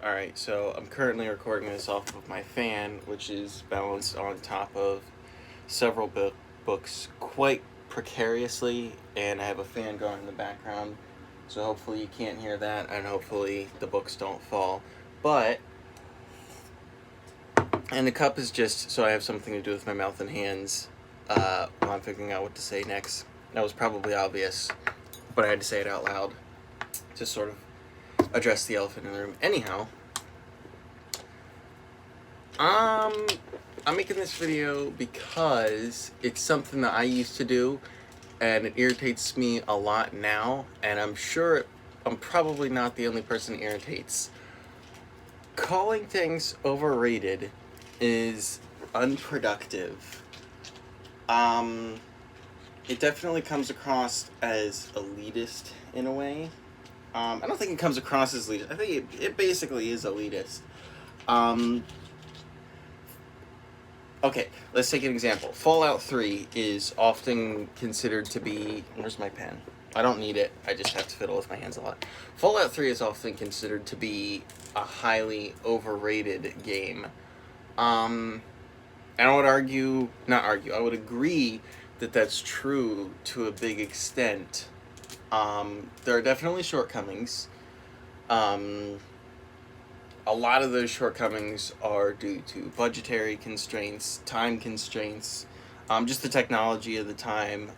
Alright, so I'm currently recording this off of my fan, which is balanced on top of several books quite precariously, and I have a fan going in the background, so hopefully you can't hear that, and hopefully the books don't fall. But, and the cup is just so I have something to do with my mouth and hands while I'm figuring out what to say next. That was probably obvious, but I had to say it out loud to sort of address the elephant in the room. Anyhow, Um, I'm making this video because it's something that I used to do, and it irritates me a lot now, and I'm probably not the only person it irritates. Calling things overrated is unproductive. Um, it definitely comes across as elitist in a way. I don't think it comes across as elitist. I think it basically is elitist. Um, Okay, let's take an example. Fallout 3 is often considered to be... Where's my pen? I don't need it. I just have to fiddle with my hands a lot. Fallout 3 is often considered to be a highly overrated game. And I would I would agree that that's true to a big extent. There are definitely shortcomings. A lot of those shortcomings are due to budgetary constraints, time constraints, just the technology of the time,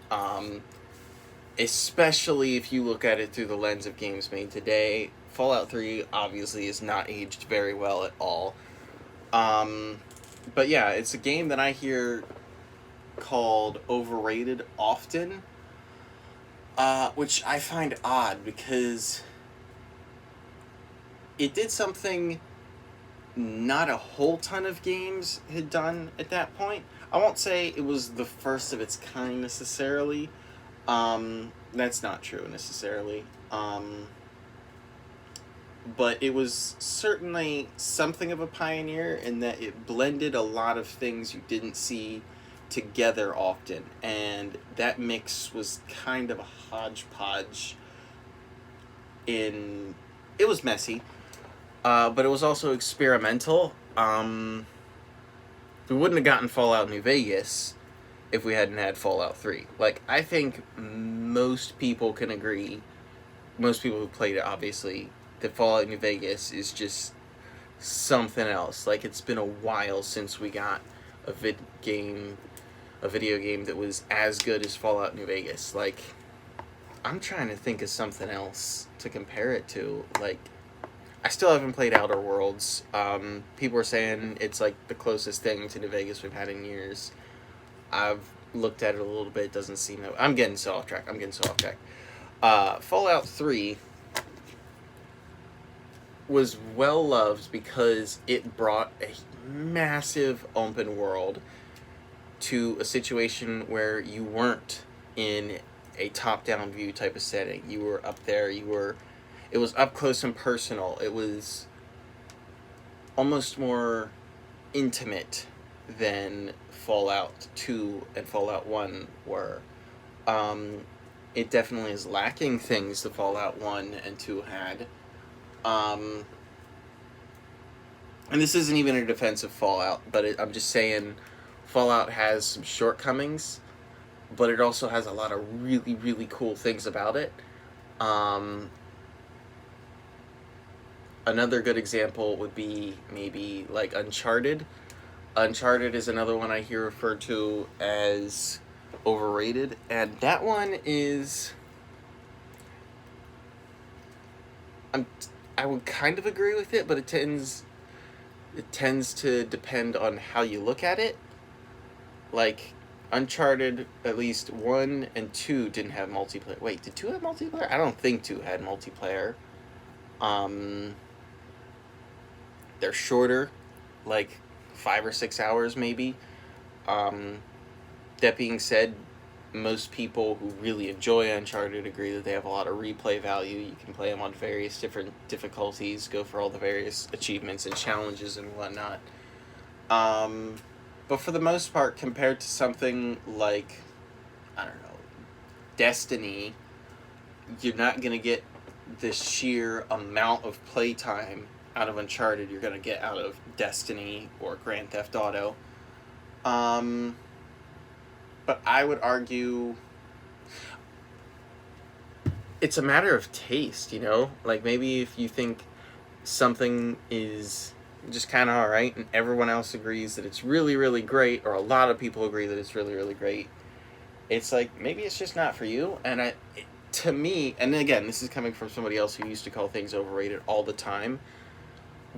especially if you look at it through the lens of games made today. Fallout 3 obviously is not aged very well at all. But yeah, it's a game that I hear called overrated often, which I find odd because it did something not a whole ton of games had done at that point. I won't say it was the first of its kind necessarily. That's not true necessarily. But it was certainly something of a pioneer in that it blended a lot of things you didn't see together often, and that mix was kind of a hodgepodge. It was messy, but it was also experimental. We wouldn't have gotten Fallout New Vegas if we hadn't had Fallout 3. Like, I think most people can agree, most people who played it obviously, that Fallout New Vegas is just something else. Like, it's been a while since we got a video game that was as good as Fallout New Vegas. Like, I'm trying to think of something else to compare it to. Like, I still haven't played Outer Worlds. People are saying it's like the closest thing to New Vegas we've had in years. I've looked at it a little bit. It doesn't seem that... I'm getting so off track. Fallout 3 was well loved because it brought a massive open world to a situation where you weren't in a top-down view type of setting. You were up there. It was up close and personal. It was almost more intimate than Fallout 2 and Fallout 1 were. It definitely is lacking things that Fallout 1 and 2 had. And this isn't even a defense of Fallout, but I'm just saying Fallout has some shortcomings, but it also has a lot of really, really cool things about it. Another good example would be maybe like Uncharted. Uncharted is another one I hear referred to as overrated, and that one is... I would kind of agree with it, but it tends to depend on how you look at it. Like, Uncharted, at least 1 and 2 didn't have multiplayer. Wait, did 2 have multiplayer? I don't think 2 had multiplayer. They're shorter, like 5 or 6 hours maybe. That being said, most people who really enjoy Uncharted agree that they have a lot of replay value. You can play them on various different difficulties, go for all the various achievements and challenges and whatnot. But for the most part, compared to something like, I don't know, Destiny, you're not going to get the sheer amount of playtime out of Uncharted you're gonna get out of Destiny or Grand Theft Auto. Um, but I would argue it's a matter of taste, you know? Like, maybe if you think something is just kind of alright and everyone else agrees that it's really, really great, or a lot of people agree that it's really, really great, it's like, maybe it's just not for you. And to me, and again, this is coming from somebody else who used to call things overrated all the time,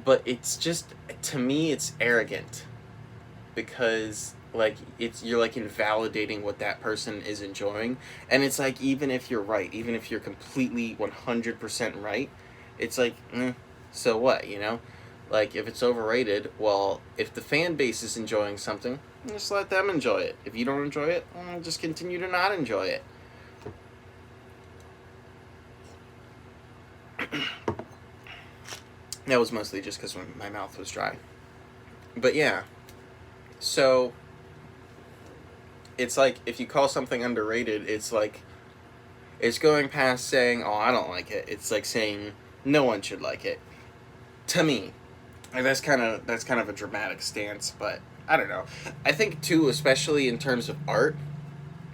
but it's just, to me, it's arrogant. Because like you're like invalidating what that person is enjoying, and it's like, even if you're right, even if you're completely 100% right, it's like, so what, you know? Like, if it's overrated, well, if the fan base is enjoying something, just let them enjoy it. If you don't enjoy it, well, just continue to not enjoy it. That was mostly just because my mouth was dry. But yeah, so it's like, if you call something underrated, it's like, it's going past saying, oh, I don't like it. It's like saying no one should like it. To me, like, that's kind of a dramatic stance, but I don't know. I think too, especially in terms of art,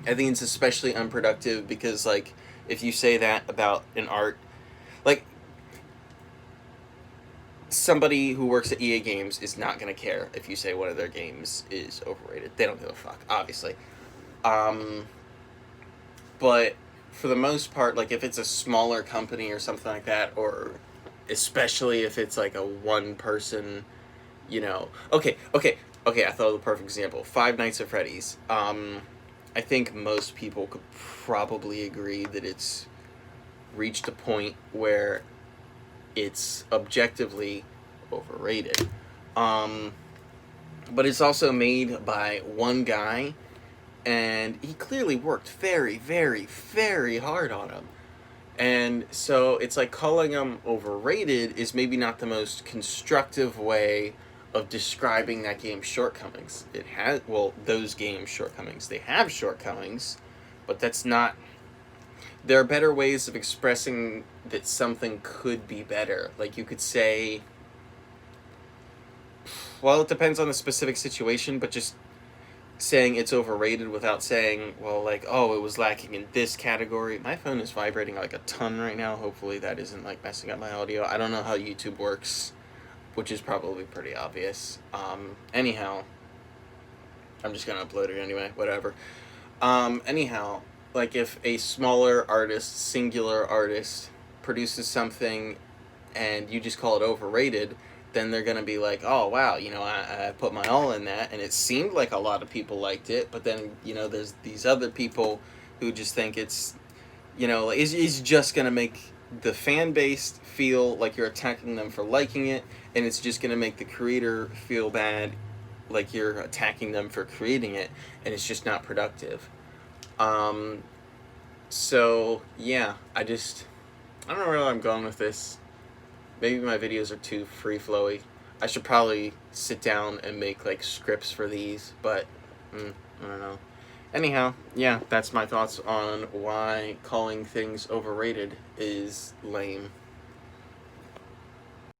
I think it's especially unproductive because, like, if you say that about an art, like, somebody who works at EA Games is not gonna care if you say one of their games is overrated. They don't give a fuck, obviously. Um, but for the most part, like, if it's a smaller company or something like that, or especially if it's like a one person, you know, okay, I thought of the perfect example. Five Nights at Freddy's. I think most people could probably agree that it's reached a point where it's objectively overrated. Um, but it's also made by one guy, and he clearly worked very, very, very hard on him. And so it's like, calling them overrated is maybe not the most constructive way of describing that game's shortcomings. It has, well, those games' shortcomings. They have shortcomings, but that's not. There are better ways of expressing that something could be better. Like, you could say, well, it depends on the specific situation, but just saying it's overrated without saying, well, like, oh, it was lacking in this category. My phone is vibrating like a ton right now. Hopefully that isn't like messing up my audio. I don't know how YouTube works, which is probably pretty obvious. Anyhow, I'm just gonna upload it anyway, whatever. Anyhow, like, if a smaller artist, singular artist, produces something and you just call it overrated, then they're gonna be like, oh wow, you know, I put my all in that, and it seemed like a lot of people liked it, but then, you know, there's these other people who just think it's, you know, like, is just gonna make the fan base feel like you're attacking them for liking it, and it's just gonna make the creator feel bad, like you're attacking them for creating it, and it's just not productive. Um, so yeah, I don't know where I'm going with this. Maybe my videos are too free flowy. I should probably sit down and make like scripts for these, but I don't know. Anyhow, yeah, that's my thoughts on why calling things overrated is lame.